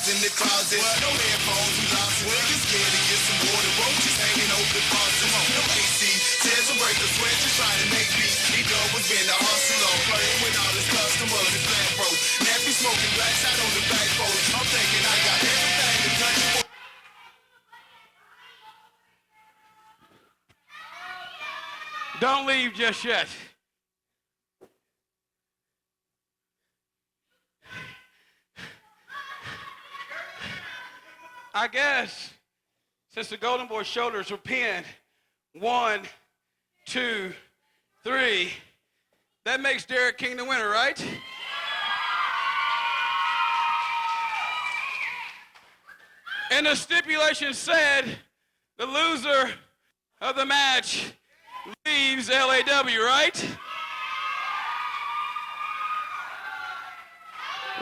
was in the closet. No headphones, we lost it. Niggas scared to get some water. Roaches hanging over the faucet. No AC, tears a break the sweat, just trying to make beats. He done was being a hustler, playing with all his customers. His flat broke. Nappy smoking black shot on the back porch. I'm thinking I got everything the country for. Don't leave just yet. I guess since the Golden Boy shoulders were pinned, 1, 2, 3, that makes Derrick King the winner, right? And the stipulation said the loser of the match leaves LAW, right?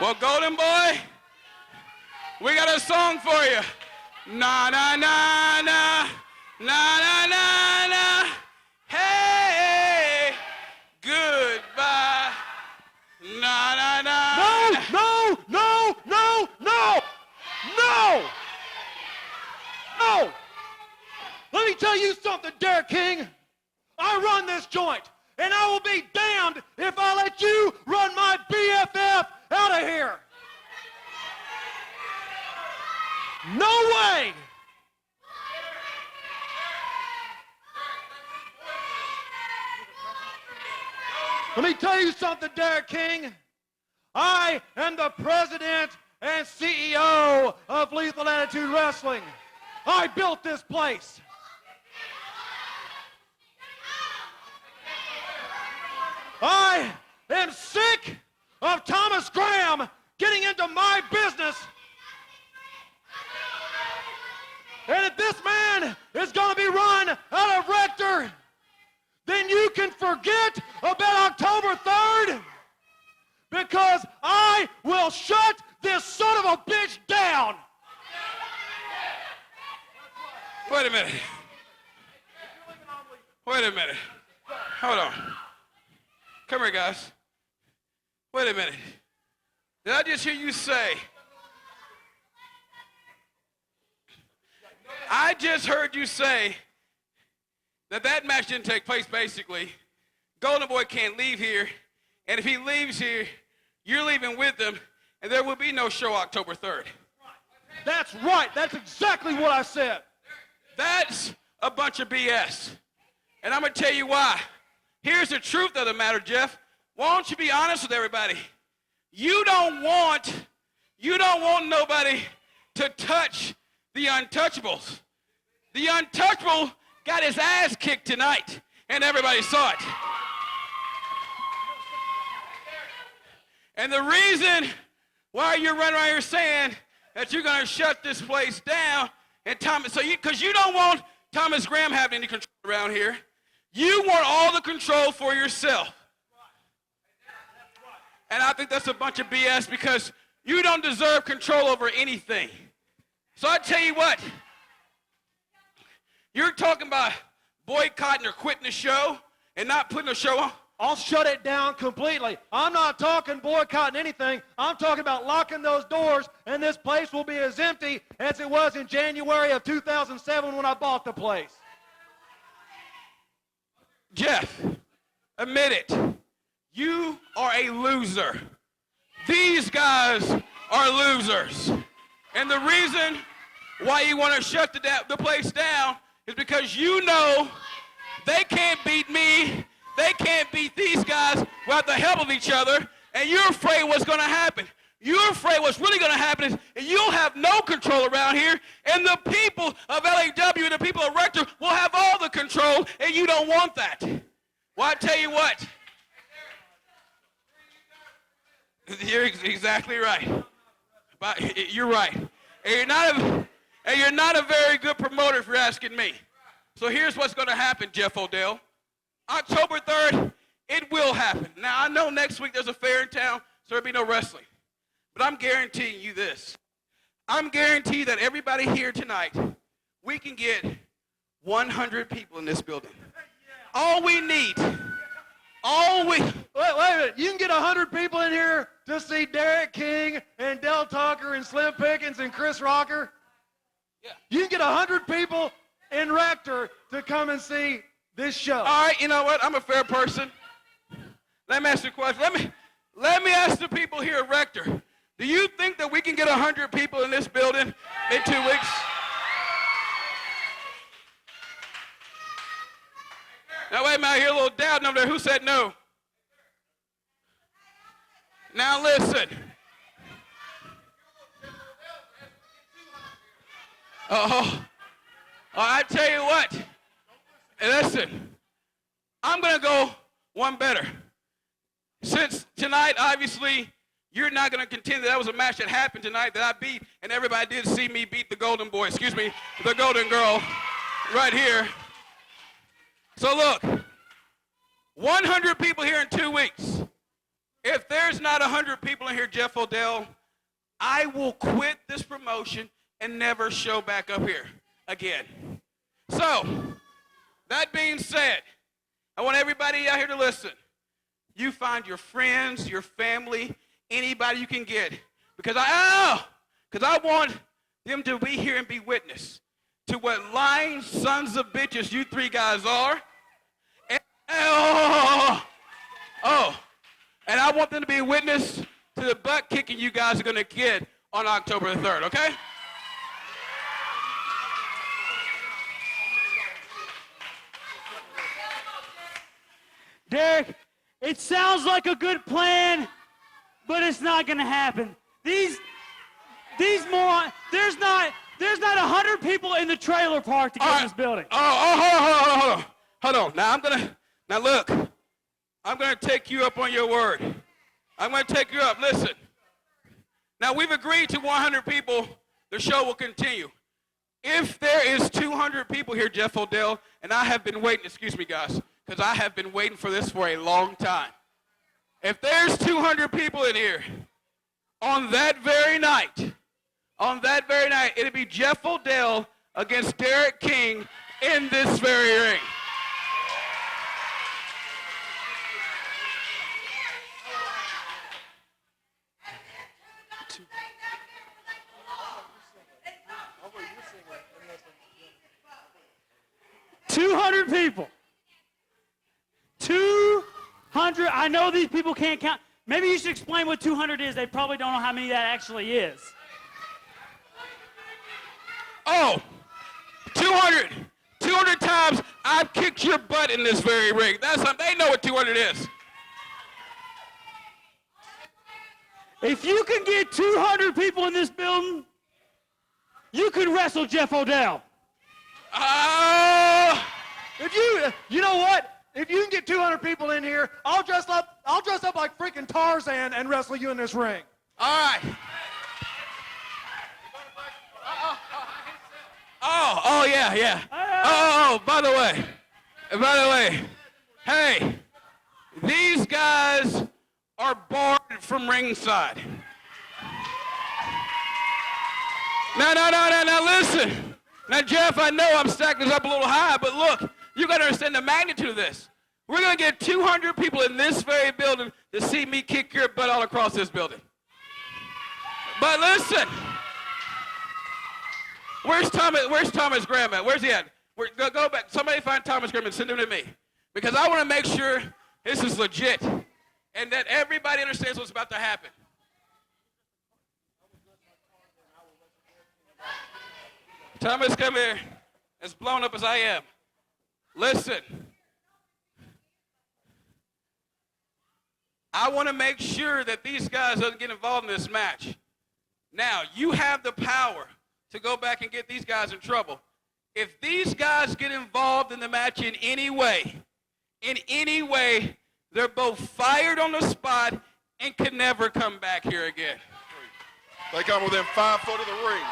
Well, Golden Boy, we got a song for you. Na na na na, na na na na. Hey, goodbye. Na na na. No, no, no, no, no, no, no. Let me tell you something, Derrick King. I run this joint, and I will be damned if I let you run my BFF out of here. No way! Let me tell you something, Derrick King. I am the president and CEO of Lethal Attitude Wrestling. I built this place. I am sick of Thomas Graham getting into my business. And if this man is going to be run out of Rector, then you can forget about October 3rd, because I will shut this son of a bitch down. Wait a minute. Wait a minute. Hold on. Come here, guys. Wait a minute. Did I just hear you say? I just heard you say that match didn't take place, basically. Golden Boy can't leave here, and if he leaves here, you're leaving with him, and there will be no show October 3rd. That's right. That's exactly what I said. That's a bunch of BS. And I'm going to tell you why. Here's the truth of the matter, Jeff. Why don't you be honest with everybody? You don't want nobody to touch the untouchables. The untouchable got his ass kicked tonight, and everybody saw it. And the reason why you're running around here saying that you're going to shut this place down, and because you don't want Thomas Graham having any control around here. You want all the control for yourself. And I think that's a bunch of BS, because you don't deserve control over anything. So I tell you what, you're talking about boycotting or quitting the show and not putting a show on. I'll shut it down completely. I'm not talking boycotting anything. I'm talking about locking those doors, and this place will be as empty as it was in January of 2007 when I bought the place. Jeff, admit it. You are a loser. These guys are losers. And the reason why you want to shut the place down is because you know they can't beat me. They can't beat these guys without the help of each other, and you're afraid what's going to happen. You're afraid what's really going to happen is you'll have no control around here, and the people of LAW and the people of Rector will have all the control, and you don't want that. Well, I tell you what. You're exactly right. But you're right. And you're not a very good promoter if you're asking me. So here's what's going to happen, Jeff Odell. October 3rd, it will happen. Now, I know next week there's a fair in town, so there'll be no wrestling. But I'm guaranteeing you this. I'm guaranteeing that everybody here tonight, we can get 100 people in this building. All we need, wait a minute. You can get 100 people in here to see Derrick King and Del Tucker and Slim Pickens and Chris Rocker. Yeah. You can get 100 people in Rector to come and see this show. All right, you know what? I'm a fair person. Let me ask you a question. Let me ask the people here at Rector. Do you think that we can get 100 people in this building in 2 weeks? Now, wait a minute. I hear a little doubt over there. Who said no? Now, listen. I tell you what. Listen. I'm going to go one better. Since tonight, obviously, you're not going to contend that was a match that happened tonight that I beat, and everybody did see me beat the golden boy, the golden girl right here. So look, 100 people here in 2 weeks. If there's not 100 people in here, Jeff Odell, I will quit this promotion and never show back up here again. So, that being said, I want everybody out here to listen. You find your friends, your family, anybody you can get. Because I want them to be here and be witness to what lying sons of bitches you three guys are. And I want them to be a witness to the butt kicking you guys are going to get on October the 3rd, okay? Derrick, it sounds like a good plan, but it's not going to happen. These morons, there's not 100 people in the trailer park to get in this building. Hold on. Now look, I'm going to take you up on your word. I'm going to take you up. Listen. Now, we've agreed to 100 people. The show will continue. If there is 200 people here, Jeff Odell, and I have been waiting, excuse me, guys, because I have been waiting for this for a long time. If there's 200 people in here, on that very night, it'll be Jeff Odell against Derrick King in this very ring. People. 200. I know these people can't count. Maybe you should explain what 200 is. They probably don't know how many that actually is. Oh, 200 times I've kicked your butt in this very ring. They know what 200 is. If you can get 200 people in this building, you can wrestle Jeff Odell. You know what? If you can get 200 people in here, I'll dress up like freaking Tarzan and wrestle you in this ring. All right. Oh, yeah. By the way, hey, these guys are barred from ringside. Now, listen. Now, Jeff, I know I'm stacking this up a little high, but look, you got to understand the magnitude of this. We're going to get 200 people in this very building to see me kick your butt all across this building. But listen, where's Thomas Graham at? Where's he at? Go back. Somebody find Thomas Graham and send him to me. Because I want to make sure this is legit and that everybody understands what's about to happen. Thomas, come here. As blown up as I am. Listen. I want to make sure that these guys don't get involved in this match. Now, you have the power to go back and get these guys in trouble. If these guys get involved in the match in any way, they're both fired on the spot and can never come back here again. They come within 5 foot of the ring.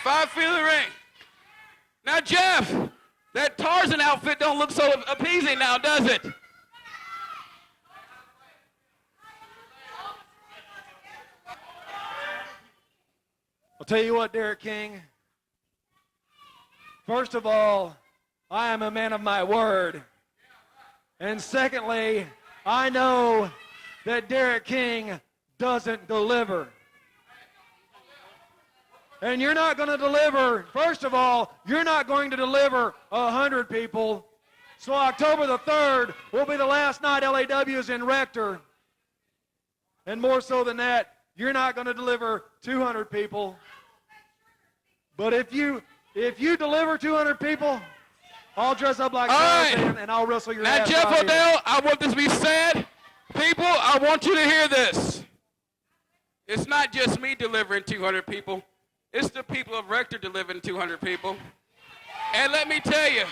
5 feet of the ring. Now, Jeff, that Tarzan outfit don't look so appeasing now, does it? I'll tell you what, Derrick King. First of all, I am a man of my word. And secondly, I know that Derrick King doesn't deliver. And you're not going to deliver, first of all, you're not going to deliver 100 people. So October the 3rd will be the last night LAW is in Rector. And more so than that, you're not going to deliver 200 people. But if you deliver 200 people, I'll dress up like Tarzan and I'll wrestle your now, ass. Jeff right Odell, here. I want this to be said. People, I want you to hear this. It's not just me delivering 200 people. It's the people of Rector delivering 200 people. And let me tell you,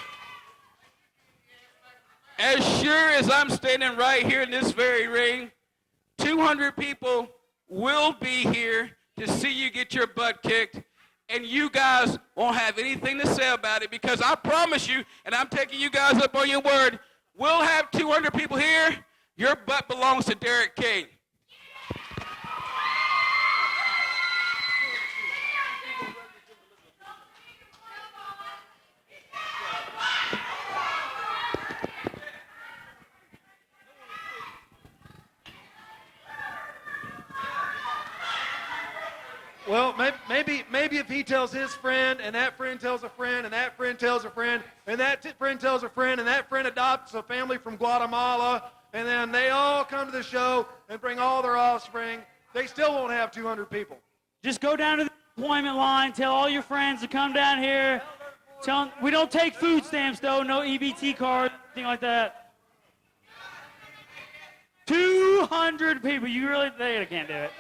as sure as I'm standing right here in this very ring, 200 people will be here to see you get your butt kicked, and you guys won't have anything to say about it, because I promise you, and I'm taking you guys up on your word, we'll have 200 people here. Your butt belongs to Derrick King. Well, maybe if he tells his friend, and that friend tells a friend, and that friend tells a friend, and that friend tells a friend, and that friend adopts a family from Guatemala, and then they all come to the show and bring all their offspring, they still won't have 200 people. Just go down to the appointment line. Tell all your friends to come down here. Tell them, we don't take food stamps, though. No EBT cards, anything like that. 200 people. You really, they can't do it.